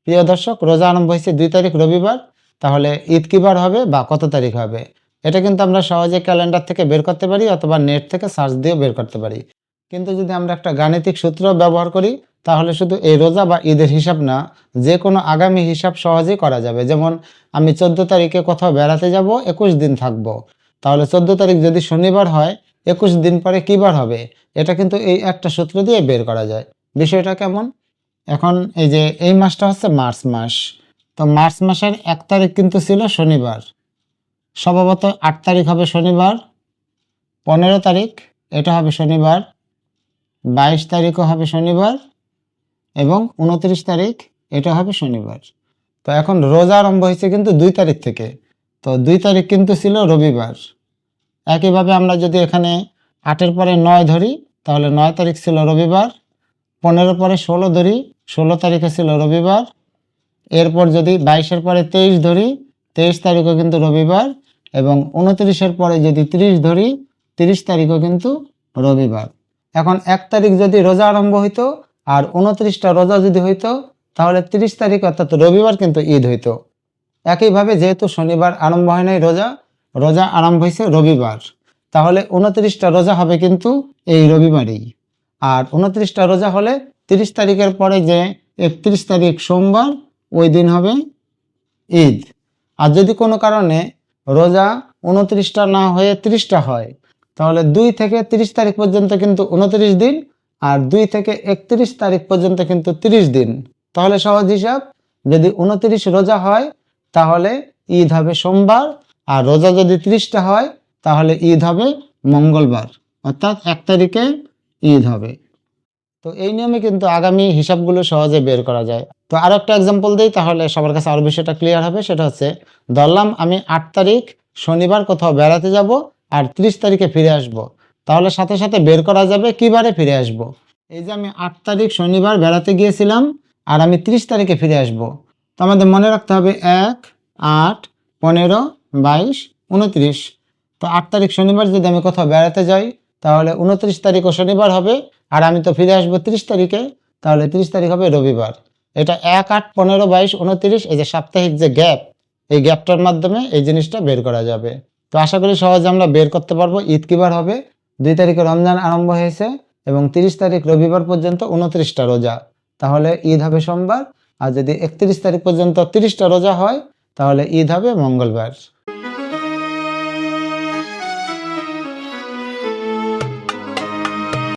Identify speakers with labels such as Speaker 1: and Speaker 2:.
Speaker 1: প্রিয় দর্শক, রোজা আরম্ভ হয়েছে 2 তারিখ রবিবার, তাহলে ঈদ কি বার হবে বা কত তারিখ হবে এটা কিন্তু আমরা সহজে ক্যালেন্ডার থেকে বের করতে পারি অথবা নেট থেকে সার্চ দিয়েও বের করতে পারি। কিন্তু যদি আমরা একটা গাণিতিক সূত্র ব্যবহার করি তাহলে শুধু এই রোজা বা ঈদের হিসাব না, যে কোনো আগামী হিসাব সহজেই করা যাবে। যেমন আমি 14 তারিখে কোথাও বেড়াতে যাব, 21 দিন থাকবো, তাহলে 14 তারিখ যদি শনিবার হয় 21 দিন পরে কী বার হবে, এটা কিন্তু এই একটা সূত্র দিয়ে বের করা যায়। বিষয়টা কেমন? এখন এই যে এই মাসটা হচ্ছে মার্চ মাস, তো মার্চ মাসের 1 তারিখ কিন্তু ছিল শনিবার, স্বভাবত 8 তারিখ হবে শনিবার, 15 তারিখ এটা হবে শনিবার, 22 তারিখও হবে শনিবার এবং 29 তারিখ এটা হবে শনিবার। তো এখন রোজা আরম্ভ হয়েছে কিন্তু 2 তারিখ থেকে, তো 2 তারিখ কিন্তু ছিল রবিবার। একইভাবে আমরা যদি এখানে 8-এর পরে 9 ধরি তাহলে 9 তারিখ ছিল রবিবার, 15 পরে 16 ধরি, 16 তারিখে ছিল রবিবার, এরপর যদি 22-এর পরে 23 ধরি, 23 তারিখও কিন্তু রবিবার, এবং 29-এর পরে যদি 30 ধরি, 30 তারিখও কিন্তু রবিবার। এখন 1 তারিখ যদি রোজা আরম্ভ হইতো আর 29টা রোজা যদি হইতো তাহলে 30 তারিখ অর্থাৎ রবিবার কিন্তু ঈদ হইতো। একইভাবে যেহেতু শনিবার আরম্ভ হয় নাই রোজা, রোজা আরম্ভ হয়েছে রবিবার, তাহলে 29টা রোজা হবে কিন্তু এই রবিবারেই। আর 29টা রোজা হলে 30 তারিখের পরে যে 31 তারিখ সোমবার, ওই দিন হবে ঈদ। আর যদি কোনো কারণে রোজা 29টা না হয়ে 30টা হয় তাহলে 2 থেকে 30 তারিখ পর্যন্ত কিন্তু 29 দিন, আর 2 থেকে 31 তারিখ পর্যন্ত কিন্তু 30 দিন। তাহলে সহজ হিসাব, যদি 29 রোজা হয় তাহলে ঈদ হবে সোমবার, আর রোজা যদি 30টা হয় তাহলে ঈদ হবে মঙ্গলবার, অর্থাৎ 1 তারিখে ঈদ হবে। তো এই নিয়মে কিন্তু আগামী হিসাবগুলো সহজে বের করা যায়। তো আরো একটা এক্সাম্পল দিই, তাহলে সবার কাছে আরো বিষয়টা ক্লিয়ার হবে। সেটা হচ্ছে, ধরলাম আমি 8 তারিখ শনিবার কোথাও বেড়াতে যাব আর 30 তারিখে ফিরে আসব, তাহলে সাথে সাথে বের করা যাবে কি বারে ফিরে আসব। এই যে আমি 8 তারিখ শনিবার বেড়াতে গিয়েছিলাম আর আমি 30 তারিখে ফিরে আসব, তো আমাদের মনে রাখতে হবে 1, 8, 15, 22, 29। তো 8 তারিখ শনিবার যদি আমি কোথাও বেড়াতে যাই তাহলে 29 তারিখও শনিবার হবে, আর আমি তো ফিরে আসবো 30 তারিখে, তাহলে 30 তারিখ হবে রবিবার। এটা 1, 8, 15, 22, 29 এই যে সাপ্তাহিক যে গ্যাপ, এই গ্যাপটার মাধ্যমে এই জিনিসটা বের করা যাবে। তো আশা করি সহজে আমরা বের করতে পারবো ঈদ কিবার হবে। 2 তারিখে রমজান আরম্ভ হয়েছে এবং 30 তারিখ রবিবার পর্যন্ত 29টা রোজা, তাহলে ঈদ হবে সোমবার। আর যদি 31 তারিখ পর্যন্ত 30টা রোজা হয় তাহলে ঈদ হবে মঙ্গলবার।